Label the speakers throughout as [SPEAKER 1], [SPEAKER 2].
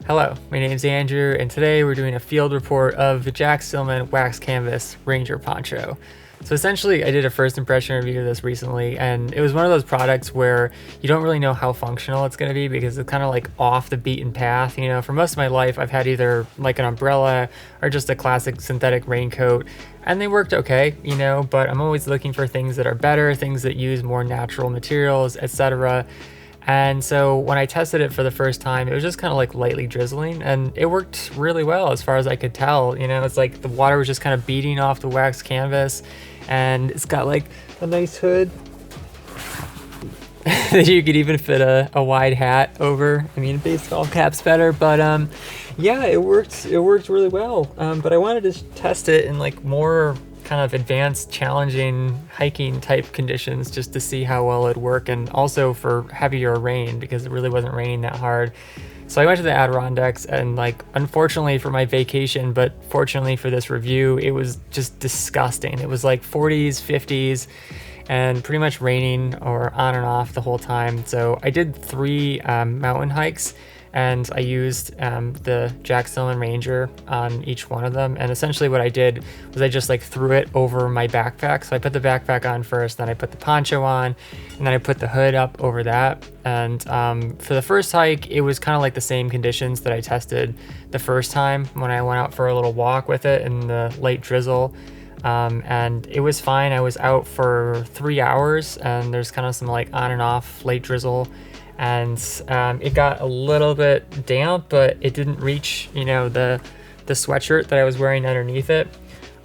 [SPEAKER 1] Hello, my name is Andrew, and today we're doing a field report of the Jack Stillman Wax Canvas Ranger Poncho. So essentially, I did a first impression review of this recently, and it was one of those products where you don't really know how functional it's going to be because it's kind of like off the beaten path. You know, for most of my life, I've had either like an umbrella or just a classic synthetic raincoat, and they worked okay, you know, but I'm always looking for things that are better, things that use more natural materials, etc. And so when I tested it for the first time, it was just kind of like lightly drizzling, and it worked really well as far as I could tell. You know, it's like the water was just kind of beating off the wax canvas, and it's got like a nice hood that you could even fit a wide hat over. I mean, baseball cap's better, but yeah, it worked really well. But I wanted to test it in like more kind of advanced, challenging hiking type conditions just to see how well it'd work, and also for heavier rain because it really wasn't raining that hard. So I went to the Adirondacks, and like, unfortunately for my vacation, but fortunately for this review, it was just disgusting. It was like 40s, 50s, and pretty much raining or on and off the whole time. So I did 3 mountain hikes, and I used the Jack Stillman Ranger on each one of them. And essentially what I did was I just like threw it over my backpack. So I put the backpack on first, then I put the poncho on, and then I put the hood up over that. And for the first hike, it was kind of like the same conditions that I tested the first time when I went out for a little walk with it in the light drizzle. And it was fine. I was out for 3 hours, and there's kind of some like on and off light drizzle, and it got a little bit damp, but it didn't reach, you know, the sweatshirt that I was wearing underneath it.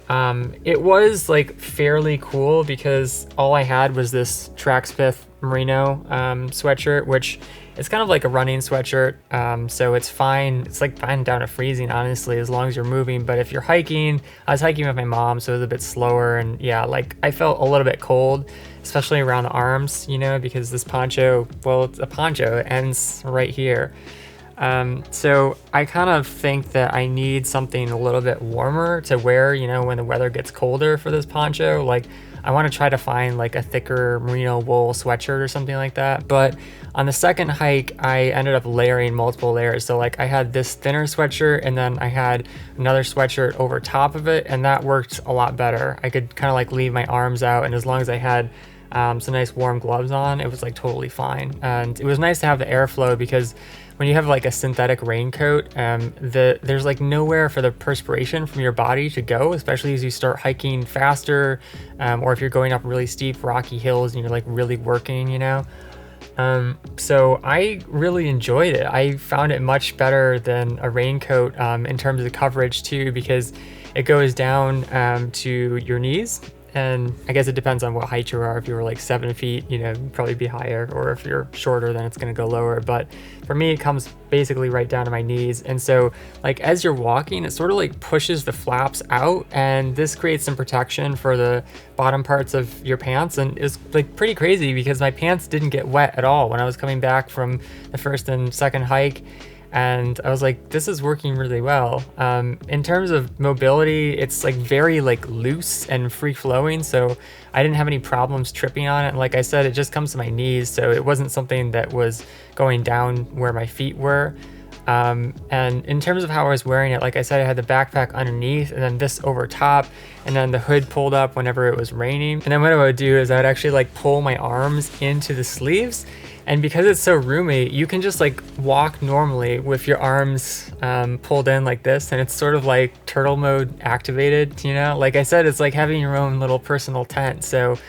[SPEAKER 1] It was like fairly cool because all I had was this Trackspith merino sweatshirt, which is kind of like a running sweatshirt, so it's fine. It's like fine down to freezing, honestly, as long as you're moving. But if you're hiking, I was hiking with my mom, so it was a bit slower, and yeah, like I felt a little bit cold, especially around the arms, you know, because this poncho, well, it's a poncho, it ends right here. So I kind of think that I need something a little bit warmer to wear, you know, when the weather gets colder for this poncho. Like, I want to try to find like a thicker merino wool sweatshirt or something like that. But on the second hike, I ended up layering multiple layers. So like I had this thinner sweatshirt, and then I had another sweatshirt over top of it, and that worked a lot better. I could kind of like leave my arms out, and as long as I had some nice warm gloves on, it was like totally fine. And it was nice to have the airflow because when you have like a synthetic raincoat, there's like nowhere for the perspiration from your body to go, especially as you start hiking faster, or if you're going up really steep rocky hills and you're like really working, you know. So I really enjoyed it. I found it much better than a raincoat in terms of coverage too, because it goes down to your knees. And I guess it depends on what height you are. If you were like 7 feet, you know, you'd probably be higher, or if you're shorter, then it's going to go lower. But for me, it comes basically right down to my knees. And so like as you're walking, it sort of like pushes the flaps out, and this creates some protection for the bottom parts of your pants. And it's like pretty crazy because my pants didn't get wet at all when I was coming back from the first and second hike. And I was like, this is working really well. In terms of mobility, it's like very like loose and free flowing, so I didn't have any problems tripping on it. And like I said, it just comes to my knees, so it wasn't something that was going down where my feet were. And in terms of how I was wearing it, like I said, I had the backpack underneath, and then this over top, and then the hood pulled up whenever it was raining. And then what I would do is I would actually like pull my arms into the sleeves. And because it's so roomy, you can just like walk normally with your arms pulled in like this, and it's sort of like turtle mode activated, you know? Like I said, it's like having your own little personal tent. So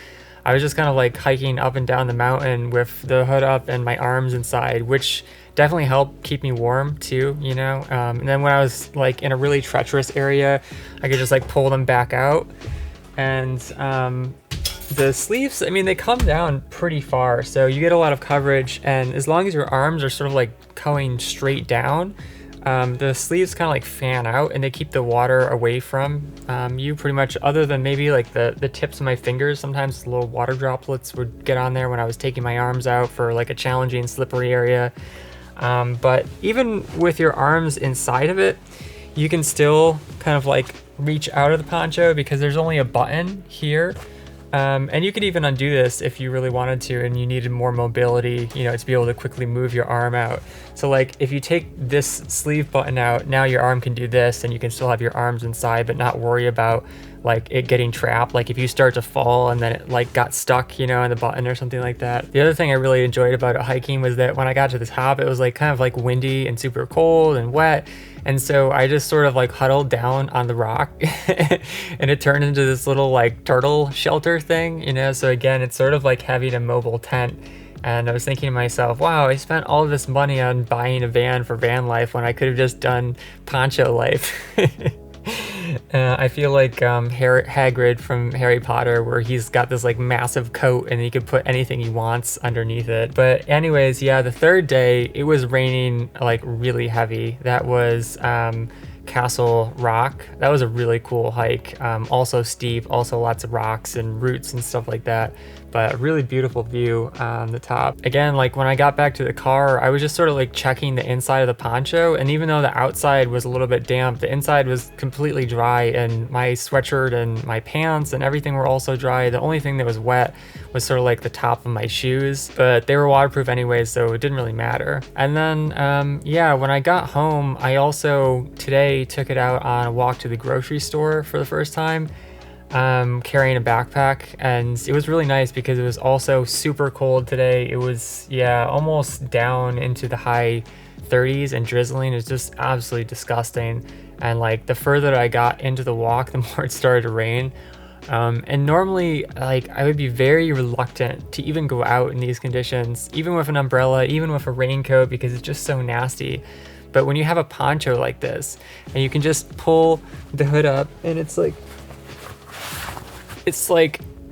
[SPEAKER 1] I was just kind of like hiking up and down the mountain with the hood up and my arms inside, which definitely helped keep me warm too, you know? And then when I was like in a really treacherous area, I could just like pull them back out. And the sleeves, I mean, they come down pretty far, so you get a lot of coverage, and as long as your arms are sort of like going straight down, the sleeves kind of like fan out, and they keep the water away from you pretty much, other than maybe like the tips of my fingers. Sometimes little water droplets would get on there when I was taking my arms out for like a challenging slippery area. But even with your arms inside of it, you can still kind of like reach out of the poncho because there's only a button here. And you could even undo this if you really wanted to and you needed more mobility, you know, to be able to quickly move your arm out. So like if you take this sleeve button out, now your arm can do this and you can still have your arms inside but not worry about like it getting trapped. Like if you start to fall and then it like got stuck, you know, in the button or something like that. The other thing I really enjoyed about it hiking was that when I got to the top, it was like kind of like windy and super cold and wet. And so I just sort of like huddled down on the rock and it turned into this little like turtle shelter thing, you know? So again, it's sort of like having a mobile tent. And I was thinking to myself, wow, I spent all of this money on buying a van for van life when I could have just done poncho life. I feel like Hagrid from Harry Potter, where he's got this like massive coat and he could put anything he wants underneath it. But anyways, yeah, the third day it was raining like really heavy. That was Castle Rock. That was a really cool hike. Also steep, also lots of rocks and roots and stuff like that. But a really beautiful view on the top. Again, like when I got back to the car, I was just sort of like checking the inside of the poncho, and even though the outside was a little bit damp, the inside was completely dry, and my sweatshirt and my pants and everything were also dry. The only thing that was wet was sort of like the top of my shoes, but they were waterproof anyways, so it didn't really matter. And then, yeah, when I got home, I also today took it out on a walk to the grocery store for the first time. Carrying a backpack, and it was really nice because it was also super cold today. It was, yeah, almost down into the high 30s and drizzling. It was just absolutely disgusting. And like the further I got into the walk, the more it started to rain. And normally, like, I would be very reluctant to even go out in these conditions, even with an umbrella, even with a raincoat, because it's just so nasty. But when you have a poncho like this and you can just pull the hood up, and it's like,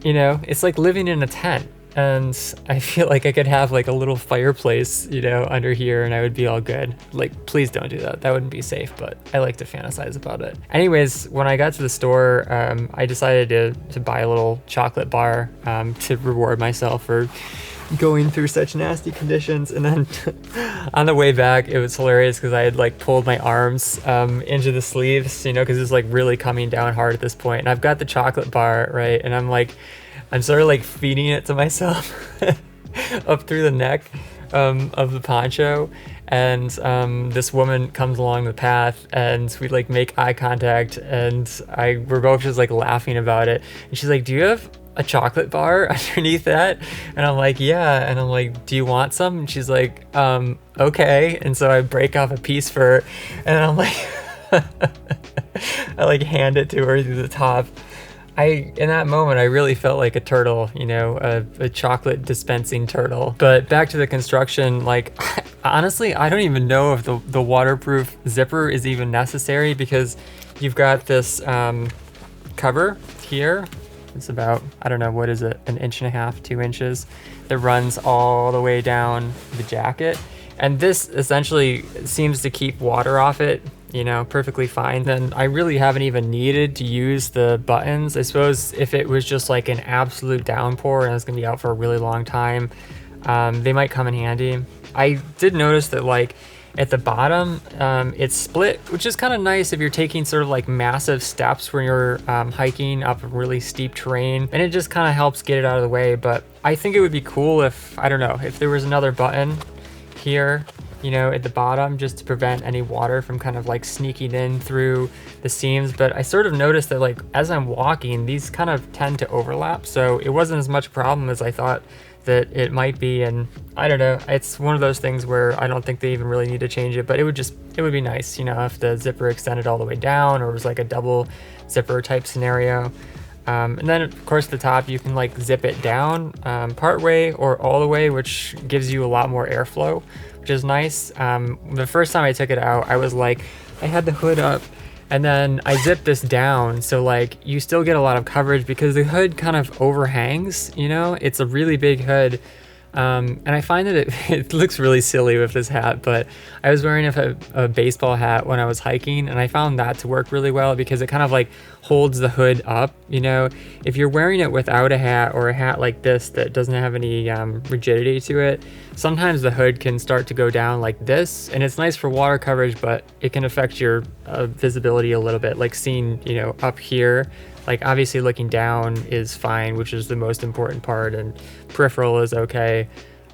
[SPEAKER 1] you know, it's like living in a tent. And I feel like I could have like a little fireplace, you know, under here, and I would be all good. Like, please don't do that. That wouldn't be safe, but I like to fantasize about it. Anyways, when I got to the store, I decided to buy a little chocolate bar to reward myself for going through such nasty conditions. And then on the way back, it was hilarious because I had like pulled my arms into the sleeves, you know, because it's like really coming down hard at this point. And I've got the chocolate bar, right? And I'm sort of like feeding it to myself up through the neck of the poncho. And this woman comes along the path, and we like make eye contact, and we're both just like laughing about it. And she's like, "Do you have a chocolate bar underneath that?" And I'm like, "Yeah." And I'm like, "Do you want some?" And she's like, "Okay." And so I break off a piece for her, and I'm like, I like hand it to her through the top. In that moment, I really felt like a turtle, you know, a chocolate dispensing turtle. But back to the construction, like, honestly, I don't even know if the waterproof zipper is even necessary, because you've got this cover here. It's about, I don't know, what is it, 1.5 inches, 2 inches, that runs all the way down the jacket. And this essentially seems to keep water off it, you know, perfectly fine. Then I really haven't even needed to use the buttons. I suppose if it was just like an absolute downpour and I was gonna be out for a really long time, they might come in handy. I did notice that like at the bottom, it's split, which is kind of nice if you're taking sort of like massive steps when you're hiking up a really steep terrain, and it just kind of helps get it out of the way. But I think it would be cool if, I don't know, if there was another button here, you know, at the bottom, just to prevent any water from kind of like sneaking in through the seams. But I sort of noticed that like as I'm walking, these kind of tend to overlap, so it wasn't as much a problem as I thought that it might be. And I don't know, it's one of those things where I don't think they even really need to change it, but it would be nice, you know, if the zipper extended all the way down, or was like a double zipper type scenario. And then of course the top, you can like zip it down part way or all the way, which gives you a lot more airflow, which is nice. The first time I took it out, I was like, I had the hood up, and then I zipped this down, so like you still get a lot of coverage because the hood kind of overhangs, you know, it's a really big hood. And I find that it looks really silly with this hat, but I was wearing a baseball hat when I was hiking, and I found that to work really well because it kind of like holds the hood up, You know, if you're wearing it without a hat or a hat like this that doesn't have any rigidity to it, sometimes the hood can start to go down like this, and it's nice for water coverage, but it can affect your visibility a little bit, like seeing, you know, up here. Like obviously looking down is fine, which is the most important part, and peripheral is okay.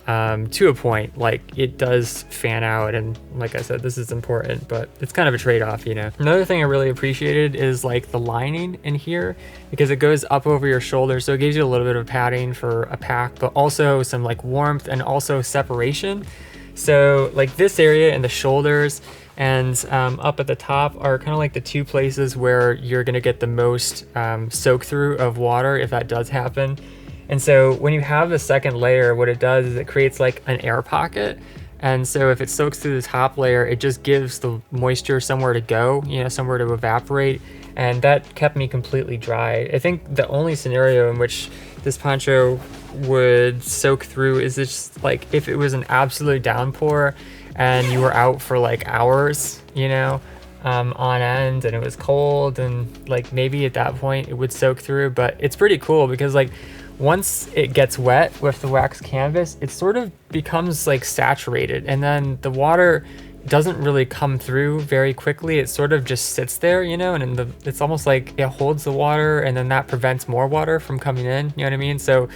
[SPEAKER 1] To a point. Like it does fan out, and like I said, this is important, but it's kind of a trade-off, you know. Another thing I really appreciated is like the lining in here, because it goes up over your shoulder, so it gives you a little bit of padding for a pack, but also some like warmth and also separation. So like this area and the shoulders and up at the top are kind of like the two places where you're gonna get the most soak through of water if that does happen. And so when you have the second layer, what it does is it creates like an air pocket. And so if it soaks through the top layer, it just gives the moisture somewhere to go, you know, somewhere to evaporate. And that kept me completely dry. I think the only scenario in which this poncho would soak through is just like if it was an absolute downpour and you were out for like hours, you know, on end, and it was cold, and like maybe at that point it would soak through. But it's pretty cool because like once it gets wet with the wax canvas, it sort of becomes like saturated, and then the water doesn't really come through very quickly. It sort of just sits there, you know, and it's almost like it holds the water, and then that prevents more water from coming in, you know what I mean? So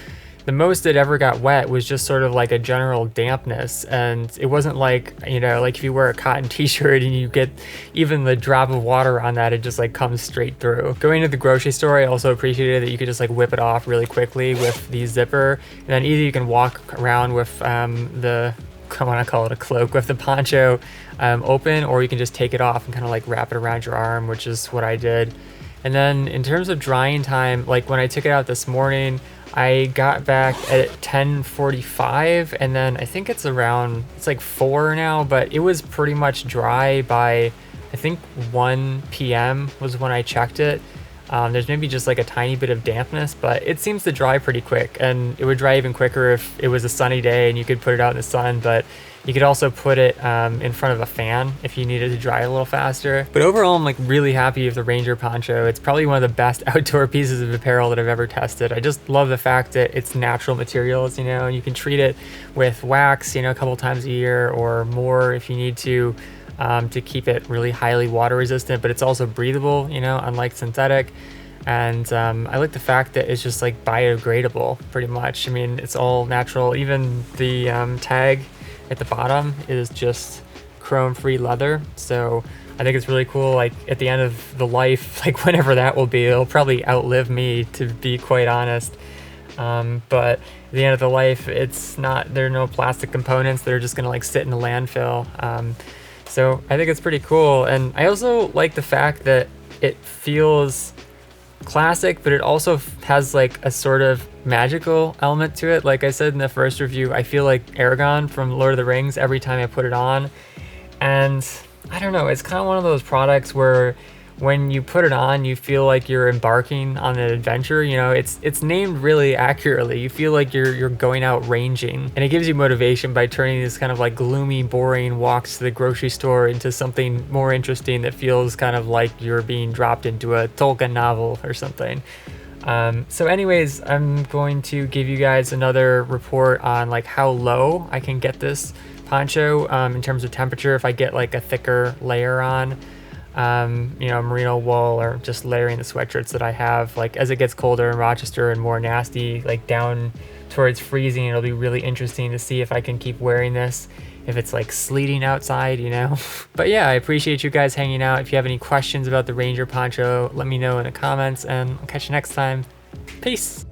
[SPEAKER 1] the most it ever got wet was just sort of like a general dampness, and it wasn't like, you know, like if you wear a cotton t-shirt and you get even the drop of water on that, it just like comes straight through. Going to the grocery store, I also appreciated that you could just like whip it off really quickly with the zipper, and then either you can walk around with the, I want to call it a cloak, with the poncho open, or you can just take it off and kind of like wrap it around your arm, which is what I did. And then in terms of drying time, like when I took it out this morning, I got back at 10:45, and then I think it's like 4 now, but it was pretty much dry by, I think 1 p.m. was when I checked it. There's maybe just like a tiny bit of dampness, but it seems to dry pretty quick, and it would dry even quicker if it was a sunny day and you could put it out in the sun. But you could also put it in front of a fan if you needed to dry a little faster. But overall, I'm like really happy with the Ranger poncho. It's probably one of the best outdoor pieces of apparel that I've ever tested. I just love the fact that it's natural materials, you know, and you can treat it with wax, you know, a couple times a year or more if you need to keep it really highly water resistant, but it's also breathable, you know, unlike synthetic. And I like the fact that it's just like biodegradable pretty much. I mean, it's all natural. Even the tag at the bottom is just chrome-free leather, so I think it's really cool. Like at the end of the life, like whenever that will be, it'll probably outlive me, to be quite honest. But at the end of the life, there are no plastic components that are just gonna like sit in the landfill. So I think it's pretty cool, and I also like the fact that it feels classic, but it also has like a sort of magical element to it. Like I said in the first review, I feel like Aragorn from Lord of the Rings every time I put it on. And I don't know, it's kind of one of those products where when you put it on, you feel like you're embarking on an adventure. You know, it's named really accurately. You feel like you're going out ranging, and it gives you motivation by turning these kind of like gloomy, boring walks to the grocery store into something more interesting that feels kind of like you're being dropped into a Tolkien novel or something. So anyways, I'm going to give you guys another report on like how low I can get this poncho in terms of temperature if I get like a thicker layer on. You know, merino wool, or just layering the sweatshirts that I have. Like as it gets colder in Rochester and more nasty, like down towards freezing, it'll be really interesting to see if I can keep wearing this if it's like sleeting outside, you know. But yeah, I appreciate you guys hanging out. If you have any questions about the Ranger poncho, let me know in the comments, and I'll catch you next time. Peace.